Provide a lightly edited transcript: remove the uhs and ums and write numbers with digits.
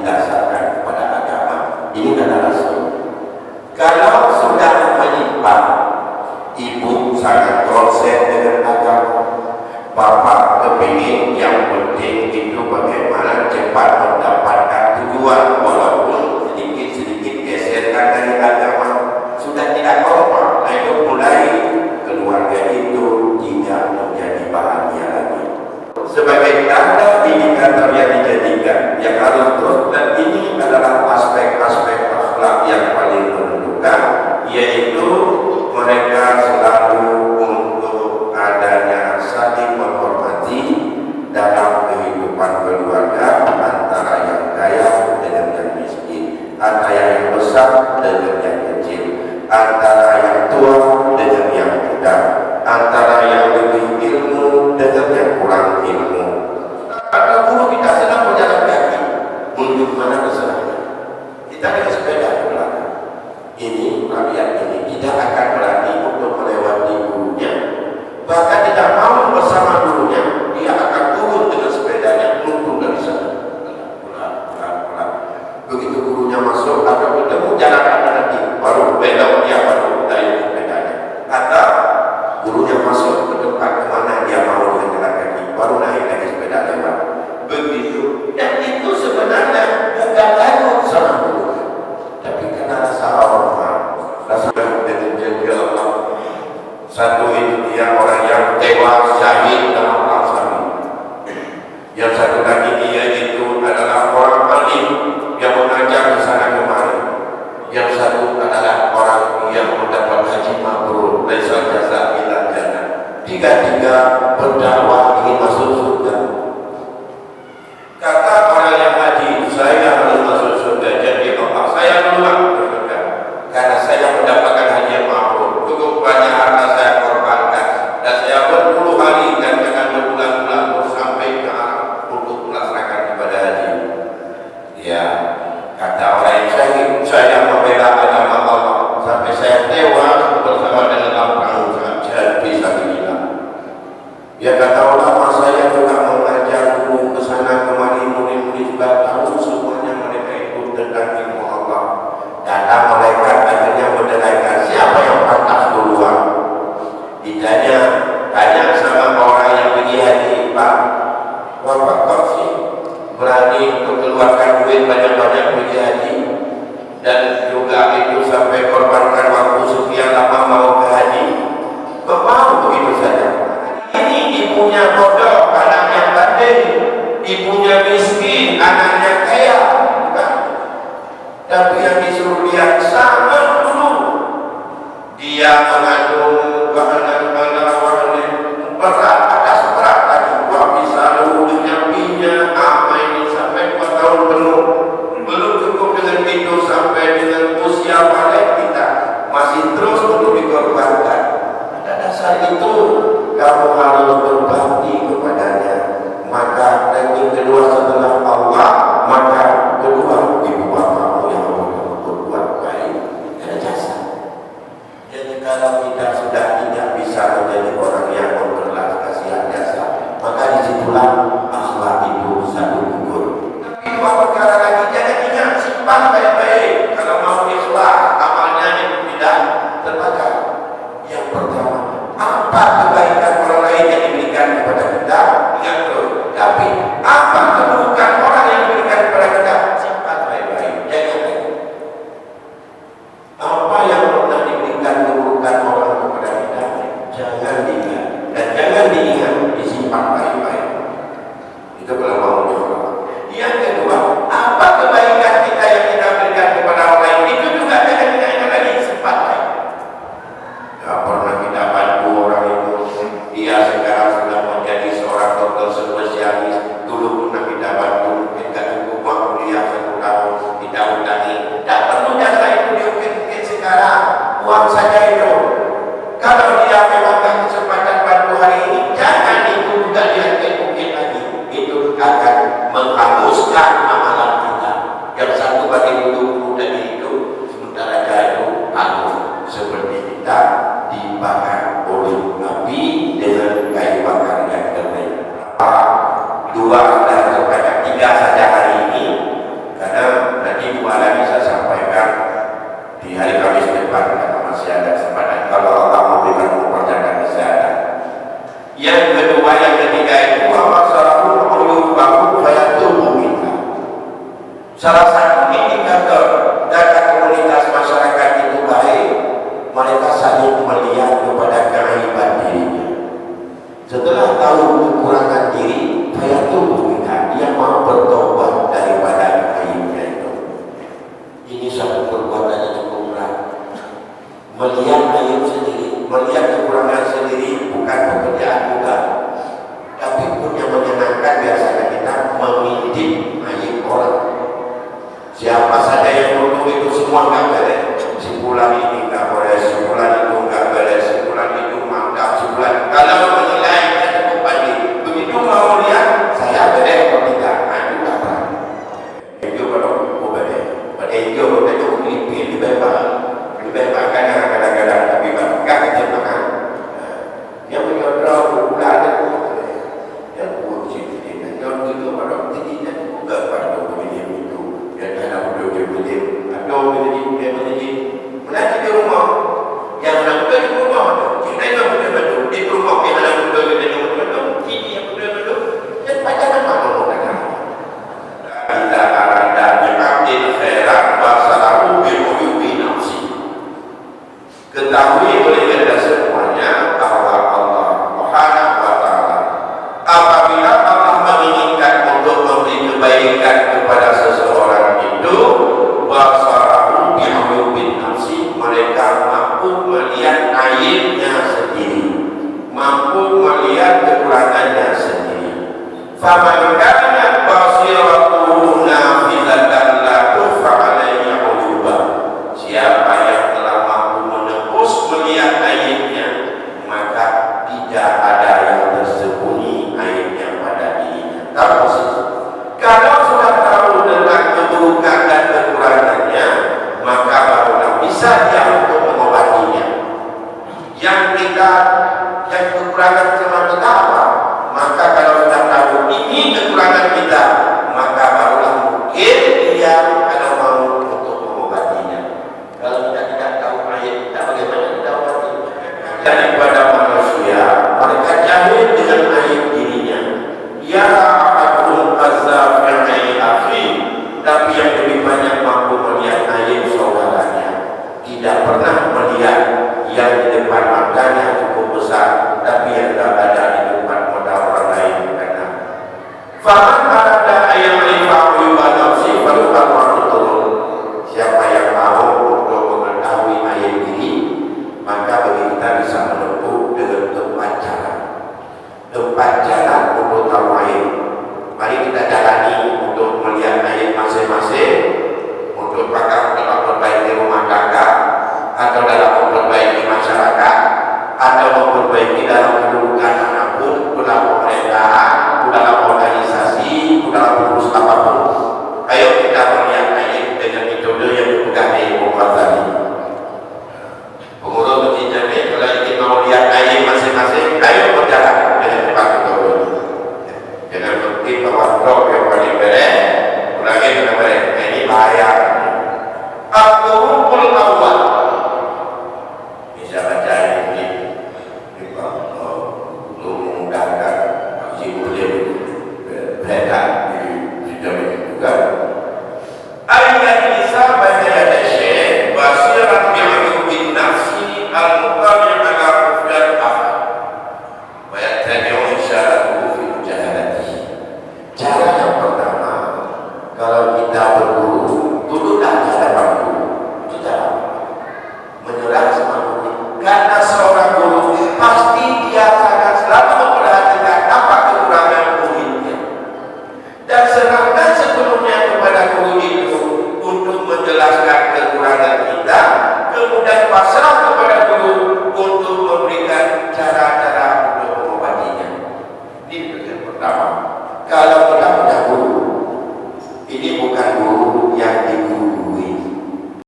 didasarkan kepada agama. Ini kata Rasul. Kalau sudah menyimpang, ibu sangat konsen dengan agama, bapak kepingin yang penting itu bagaimana cepat mendapatkan tujuan, walaupun sedikit-sedikit geserkan dari agama, sudah tidak kompak. Nah, itu mulai keluarga itu tidak menjadi bahagia lagi. Sebagai tanda indikator yang dijadikan, yang harus terus, dan ini adalah aspek-aspek akhlak yang paling menentukan, yaitu mereka selalu untuk adanya saling menghormati dalam kehidupan keluarga, antara yang kaya dengan yang miskin, antara yang besar dengan yang kecil, antara yang tua dengan yang muda, antara yang lebih ilmu dengan yang kurang ilmu. Ada guru kita sedang berjalan kaki menuju mana kesenangan, kita dengan sepeda di belakang. Ini rakyat ini tidak akan berani untuk melewati gurunya, bahkan tidak mau bersama gurunya. Dia akan turun dengan sepedanya menuju dari sana. Pelan-pelan. Begitu gurunya masuk atau ketemu jalan nanti, baru belok dia baru naik sepedanya. Atau gurunya masuk ke tempat kemana dia mau dengan jalan kaki, baru naik lagi sepeda lewat. Begitu. Dan itu sebenarnya bukan lagu sama guru, tapi karena rasa hormat, rasa dengan janji Allah. Satu itu dia orang yang tewas syahid dalam perang Salib. Yang satu lagi dia itu adalah orang alim yang mengajar di sana kemari. Yang satu adalah orang yang mendapat haji mabrur, laisa jazaa illa jannah. Tiga-tiga berdakwah ingin masuk surga. Kata orang yang haji, saya harus masuk surga, jadi Allah saya duluan ke surga, karena saya mendapatkan haji yang mabrur. Cukup banyak harta saya korbankan, dan saya berpuluh hari dan dengan berbulan-bulan sampai ke Arab untuk melaksanakan ibadah haji. Ya, kata orang yang saya membela agama Allah sampai saya tewas bersama dengan perang jihad fisabilillah. Ya, kata ulama, saya juga mengajar guru ke sana kemari, murid-murid sudah tahu semuanya mereka itu tentang ilmu Allah. Datang malaikat akhirnya mendengarkan siapa yang pantas duluan. Tanya sama orang yang pergi haji, Pak, Bapak kok sih berani untuk keluarkan duit banyak-banyak pergi haji, dan juga itu sampai korbankan waktu sekian lama mau ke haji, kok mau begitu saja? Ini ibunya bodoh, anaknya bandel, ibunya miskin, anaknya kaya, bukan? Tapi yang disuruh dia sama dulu, dia mengandung berat, ada seberat lagi, bisa lalu dengan minyak apa ini sampai 2 tahun penuh, belum cukup dengan itu sampai dengan usia balik kita masih terus perlu dikorbankan. Pada dasar itu kamu harus berbakti kepadanya. Maka ranking kedua setelah Allah, maka kedua ibu bapakmu yang berbuat baik dan jasa. Jadi kalau kita sudah tidak bisa menjadi orang yang berbelas kasihan jasa, maka disitulah akhlak itu satu gugur. Tapi dua perkara lagi, jangan ingat, simpan baik-baik. Kalau mau ikhlas, amalnya itu tidak terbakar. Yang pertama, apa kebaikan orang lain yang diberikan kepada kita? Ingat terus. Tapi apa keburukan orang yang diberikan kepada kita? Simpan baik-baik. Jangan ingat. Apa yang pernah diberikan keburukan orang kepada kita? Jangan diingat. Dan jangan diingat, disimpan baik-baik. Itu kalau mau mencoba. Yang kedua, apa kebaikan kita yang kita berikan kepada orang lain? Itu juga jangan diingat lagi, simpan baik. Tidak pernah kita bantu orang itu, dia sekarang sudah menjadi seorang dokter spesialis. Dulu pernah kita bantu, kita cukup uang kuliah 1 tahun, kita utangi. Tidak perlu jasa itu diukir-ukir sekarang, uang saja itu. Kalau dia memang kesempatan bantu hari ini, jangan itu juga diukir lagi. Itu akan menghanguskan amalan kita. Yang satu bagi dulu dari itu, sementara jauh hangus seperti kita dibakar oleh api dengan kayu bakar yang kering. 2 dan kepada 3 saja hari ini, karena Salah satu indikator data komunitas masyarakat itu baik, mereka saling melihat kepada keaiban dirinya. Setelah tahu kekurangan diri, saya tunggu dia mau bertobat daripada aibnya itu. Ini satu perbuatan yang cukup berat. Melihat aib sendiri, melihat kekurangan sendiri bukan pekerjaan mudah, tapi pun yang menyenangkan biasanya kita mengintip aib orang. Siapa saja yang beruntung itu semua nggak beres. Si bulan ini nggak beres, si bulan itu nggak beres, si bulan itu mantap, si bulan. Kalau menilai kita cukup pagi, begitu mau lihat saya beres atau tidak, itu nggak pernah. Itu kalau mau beres, pada itu itu lebih baik kadang-kadang lebih baik nggak kecil makan. Yang menyodor bulan itu, yang kunci ini, yang itu pada titiknya juga pada begini itu. Dan dalam video-video atau menjadi menanti di rumah yang nak di rumah kita yang betul-betul di rumah yang nak betul-betul ini yang betul-betul dan pacaran malu mereka kita ada mengambil khairat wasalahu bi'uyubi nafsi. Ketahui oleh kita semuanya bahwa Allah Subhanahu wa ta'ala apabila Allah menginginkan untuk memberi kebaikan kepada seseorang itu wasarahu bi'uyubin nafsi, mereka mampu melihat aibnya sendiri, mampu melihat kekurangannya sendiri. Faman kana basiratuhu nafidatan la tufa alaihi uyuba, siapa yang telah mampu menembus melihat aibnya, maka tidak ada yang tersembunyi aibnya pada dirinya. Tahu sih, kalau sudah tahu tentang keburukan dan kekurangannya, maka barulah bisa dia untuk mengobatinya. Yang kekurangan sama kita apa? Maka kalau sudah tahu ini kekurangan kita, maka barulah mungkin dia kalau mau untuk mengobatinya. Kalau kita tidak tahu aib kita, bagaimana kita obati? Daripada manusia, mereka jahil dengan aib dirinya. Ya akadun azab yang akhi, tapi yang lebih banyak mampu melihat aib saudaranya, tidak pernah melihat yang di depan matanya cukup besar, tapi yang tidak ada di depan mata orang lain. Karena faman ada yang melihat nafsi falukan waktu turun. Siapa yang mau untuk mengetahui aib diri, maka bagi kita bisa menempuh dengan tempat jalan untuk tahu aib. Mari kita jalani untuk melihat aib masing-masing, untuk bakal dalam memperbaiki rumah tangga, atau dalam memperbaiki masyarakat, atau memperbaiki dalam kedudukan manapun, dalam pemerintahan, dalam organisasi, dalam urus apapun. Ayo kita melihat aib dengan metode yang dipegang Ibu Fatani. Pengurus masjid Jami, kalau ingin mau lihat aib masing-masing, ayo berjalan dengan cepat metode ini. Jangan berhenti bahwa blok yang paling beres, ulangin dengan beres. Ini bahaya.